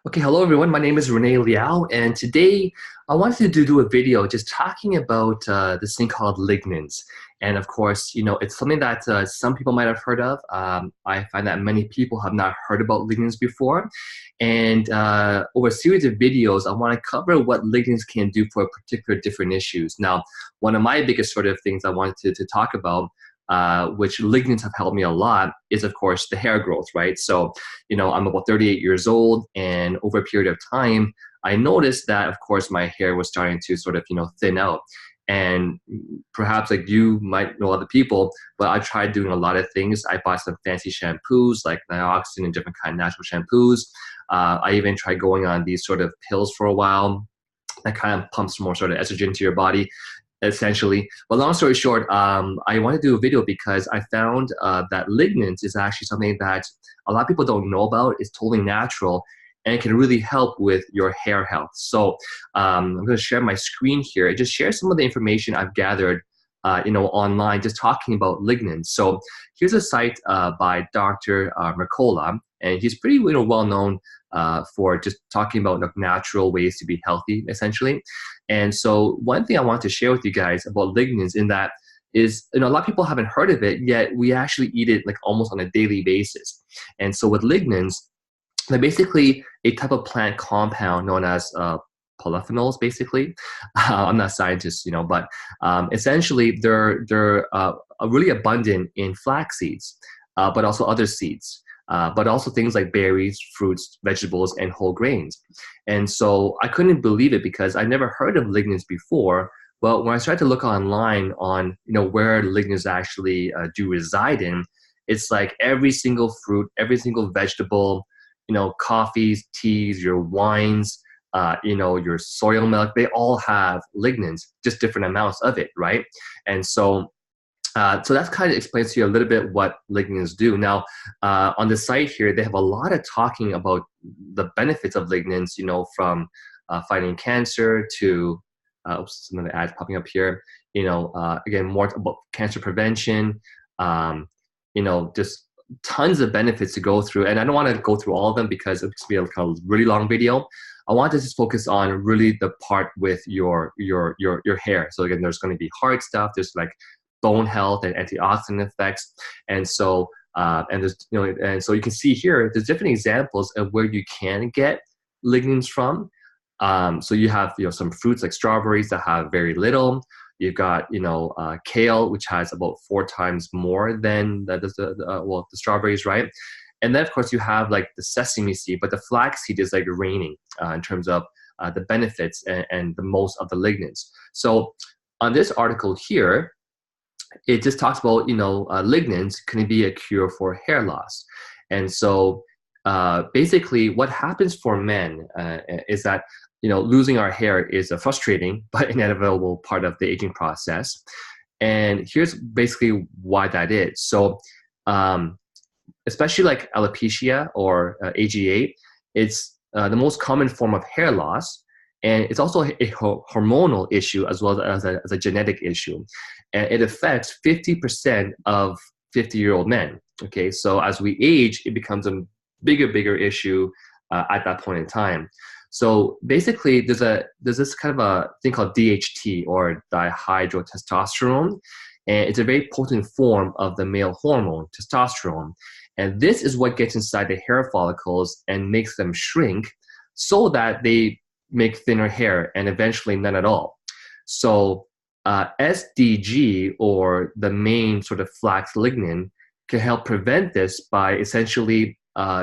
Okay, hello everyone. My name is Renee Liao, and today I wanted to do a video just talking about this thing called lignans. And of course, it's something that some people might have heard of. I find that many people have not heard about lignans before. And over a series of videos, I want to cover what lignans can do for particular different issues. Now, one of my biggest sort of things I wanted to talk about, which lignans have helped me a lot, is of course the hair growth, right? So I'm about 38 years old, and over a period of time, I noticed that, of course, my hair was starting to sort of, thin out. And perhaps like you might know other people, but I tried doing a lot of things. I bought some fancy shampoos like dioxin and different kind of natural shampoos. I even tried going on these sort of pills for a while that kind of pumps more sort of estrogen to your body, essentially. But long story short, I want to do a video because I found that lignans is actually something that a lot of people don't know about. It's totally natural and it can really help with your hair health. So I'm going to share my screen here and just share some of the information I've gathered online, just talking about lignans. So here's a site by Dr. Mercola, and he's pretty well known for just talking about natural ways to be healthy, essentially. And so one thing I want to share with you guys about lignans in that is, a lot of people haven't heard of it, yet we actually eat it like almost on a daily basis. And so with lignans, they're basically a type of plant compound known as polyphenols, basically. I'm not a scientist, but essentially they're really abundant in flax seeds, but also other seeds. But also things like berries, fruits, vegetables, and whole grains. And so I couldn't believe it because I never heard of lignans before. But when I started to look online on where lignans actually do reside in, it's like every single fruit, every single vegetable, coffees, teas, your wines, your soy milk, they all have lignans, just different amounts of it, right? And so that kind of explains to you a little bit what lignans do. Now, on the site here, they have a lot of talking about the benefits of lignans, from fighting cancer to, oops, some of the ads popping up here, again, more about cancer prevention, just tons of benefits to go through. And I don't want to go through all of them because it's going to be a really long video. I want to just focus on really the part with your hair. So again, there's going to be hard stuff. There's like bone health and antioxidant effects. And so and so you can see here there's different examples of where you can get lignans from. So you have some fruits like strawberries that have very little. You've got kale, which has about 4 times more than the strawberries, right? And then of course you have like the sesame seed, but the flax seed is like reigning in terms of the benefits and the most of the lignans. So on this article here, it just talks about, lignans can be a cure for hair loss. And so basically what happens for men is that, losing our hair is a frustrating but inevitable part of the aging process. And here's basically why that is. So especially like alopecia or AGA, it's the most common form of hair loss. And it's also a hormonal issue as well as a genetic issue. And it affects 50% of 50-year-old men. Okay, so as we age, it becomes a bigger issue at that point in time. So basically, there's this kind of a thing called DHT, or dihydrotestosterone, and it's a very potent form of the male hormone, testosterone. And this is what gets inside the hair follicles and makes them shrink so that they make thinner hair and eventually none at all. So SDG, or the main sort of flax lignin, can help prevent this by essentially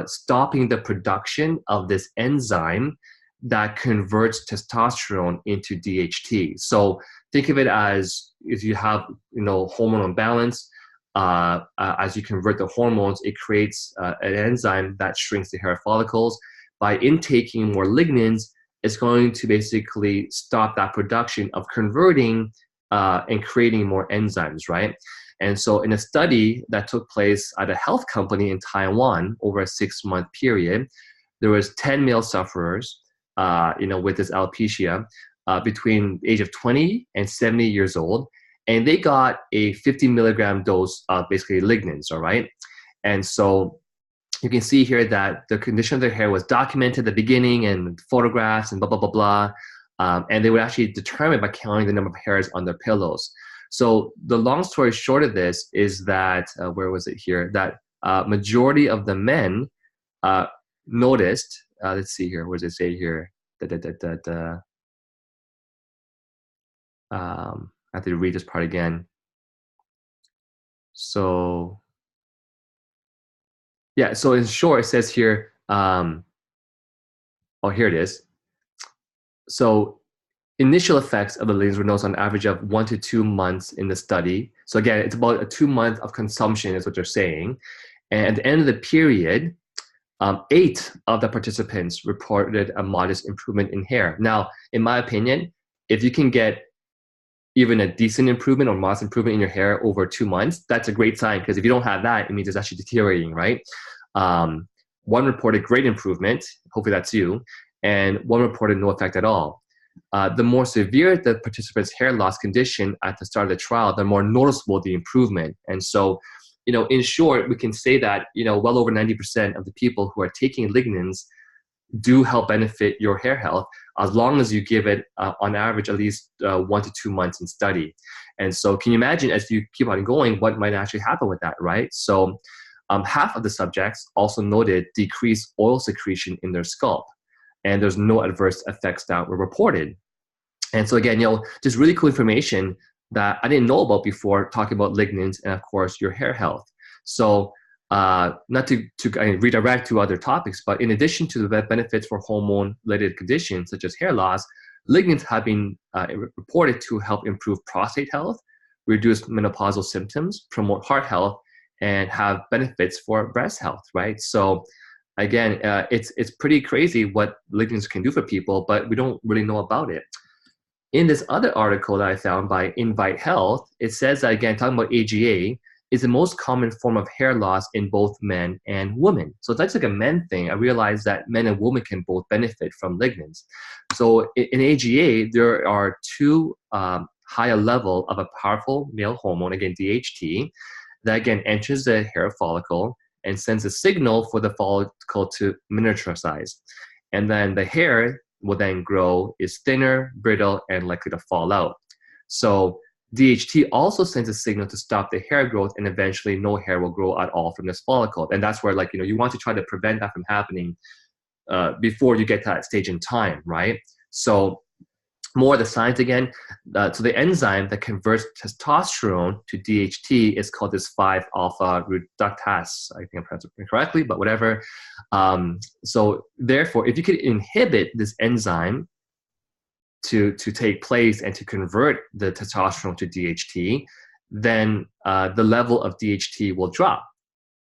stopping the production of this enzyme that converts testosterone into DHT. So think of it as if you have hormone imbalance, as you convert the hormones, it creates an enzyme that shrinks the hair follicles. By intaking more lignans, it's going to basically stop that production of converting and creating more enzymes, right? And so in a study that took place at a health company in Taiwan over a 6-month period, there was 10 male sufferers, with this alopecia between the age of 20 and 70 years old. And they got a 50 milligram dose of basically lignans, all right? And so you can see here that the condition of their hair was documented at the beginning and photographs and blah, blah, blah, blah. And they would actually determine by counting the number of hairs on their pillows. So the long story short of this is that, where was it here? That majority of the men noticed, let's see here, what does it say here? I have to read this part again. So, yeah, so in short, it says here, oh, here it is. So initial effects of the Lignans were noticed on average of 1 to 2 months in the study. So again, it's about a 2 month of consumption is what they're saying. And at the end of the period, 8 of the participants reported a modest improvement in hair. Now, in my opinion, if you can get even a decent improvement or modest improvement in your hair over 2 months, that's a great sign, because if you don't have that, it means it's actually deteriorating, right? One reported great improvement, hopefully that's you, and one reported no effect at all. The more severe the participant's hair loss condition at the start of the trial, the more noticeable the improvement. And so, in short, we can say that, well over 90% of the people who are taking Lignans do help benefit your hair health, as long as you give it on average at least 1 to 2 months in study. And so can you imagine, as you keep on going, what might actually happen with that, right? So half of the subjects also noted decreased oil secretion in their scalp, and there's no adverse effects that were reported. And so again, just really cool information that I didn't know about before talking about Lignans and, of course, your hair health. So not to redirect to other topics, but in addition to the benefits for hormone-related conditions such as hair loss, Lignans have been reported to help improve prostate health, reduce menopausal symptoms, promote heart health, and have benefits for breast health, right? So again, it's pretty crazy what Lignans can do for people, but we don't really know about it. In this other article that I found by Invite Health, it says that, again, talking about AGA, is the most common form of hair loss in both men and women. So that's like a men thing. I realized that men and women can both benefit from Lignans. So in AGA, there are 2 higher level of a powerful male hormone, again, DHT, that again enters the hair follicle and sends a signal for the follicle to miniaturize. And then the hair will then grow, is thinner, brittle, and likely to fall out. So DHT also sends a signal to stop the hair growth, and eventually no hair will grow at all from this follicle. And that's where, you want to try to prevent that from happening before you get to that stage in time, right? So more of the science again. So the enzyme that converts testosterone to DHT is called this 5-alpha reductase. I think I'm pronouncing it correctly, but whatever. So therefore, if you could inhibit this enzyme to take place and to convert the testosterone to DHT, then the level of DHT will drop.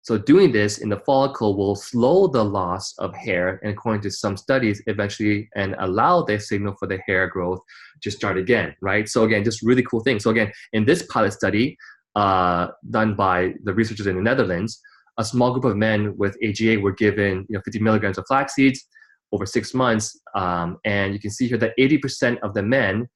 So doing this in the follicle will slow the loss of hair, and according to some studies, eventually and allow the signal for the hair growth to start again, right? So again, just really cool thing. So again, in this pilot study done by the researchers in the Netherlands, a small group of men with AGA were given 50 milligrams of flax seeds over 6 months, and you can see here that 80% of the men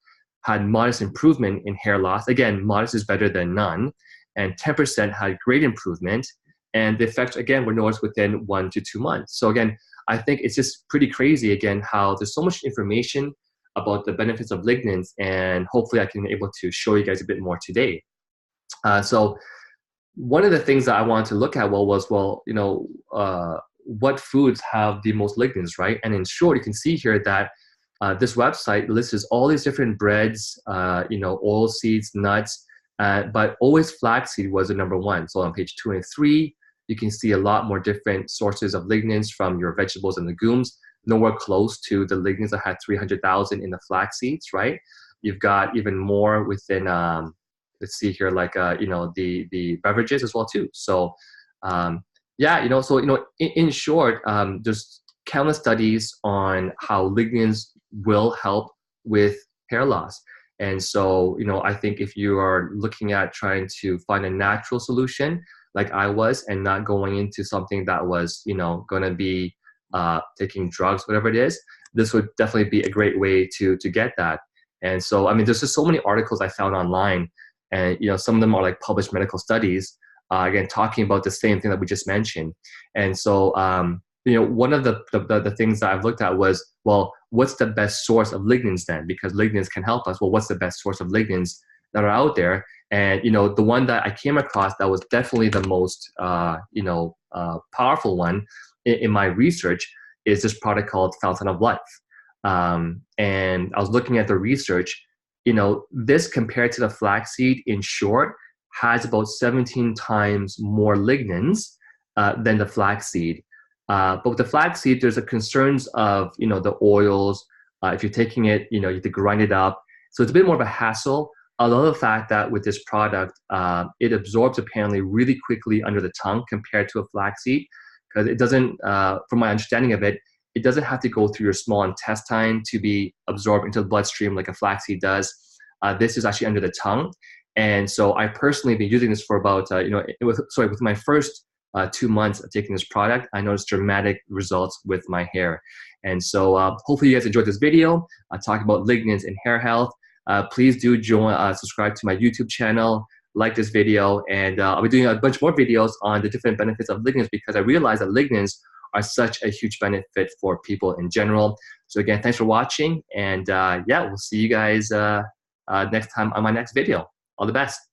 had modest improvement in hair loss. Again, modest is better than none, and 10% had great improvement. And the effects, again, were noticed within 1 to 2 months. So again, I think it's just pretty crazy, again, how there's so much information about the benefits of Lignans, and hopefully I can be able to show you guys a bit more today. So one of the things that I wanted to look at was, what foods have the most Lignans, right? And in short, you can see here that this website lists all these different breads, oil seeds, nuts, but always flaxseed was the number 1. So on page 2 and 3, you can see a lot more different sources of Lignans from your vegetables and legumes, nowhere close to the Lignans that had 300,000 in the flax seeds, right? You've got even more within, let's see here, the beverages as well too. So in short, there's countless studies on how Lignans will help with hair loss. And so, I think if you are looking at trying to find a natural solution like I was, and not going into something that was, going to be taking drugs, whatever it is, this would definitely be a great way to get that. And so, there's just so many articles I found online, and, some of them are like published medical studies again, talking about the same thing that we just mentioned. And so, one of the things that I've looked at was, well, what's the best source of lignans then? Because lignans can help us. Well, what's the best source of lignans that are out there? And, the one that I came across that was definitely the most, powerful one in my research is this product called Fountain of Life. And I was looking at the research, this compared to the flaxseed, in short, has about 17 times more lignans than the flaxseed. But with the flaxseed, there's the concerns of, the oils. If you're taking it, you have to grind it up. So it's a bit more of a hassle. Although the fact that with this product, it absorbs apparently really quickly under the tongue compared to a flaxseed, because it doesn't, from my understanding of it, it doesn't have to go through your small intestine to be absorbed into the bloodstream like a flaxseed does. This is actually under the tongue. And so I personally have been using this for about, with my first 2 months of taking this product, I noticed dramatic results with my hair. And so hopefully you guys enjoyed this video talking about lignans and hair health. Please do subscribe to my YouTube channel, like this video, and I'll be doing a bunch more videos on the different benefits of lignans, because I realize that lignans are such a huge benefit for people in general. So again, thanks for watching, and we'll see you guys next time on my next video. All the best.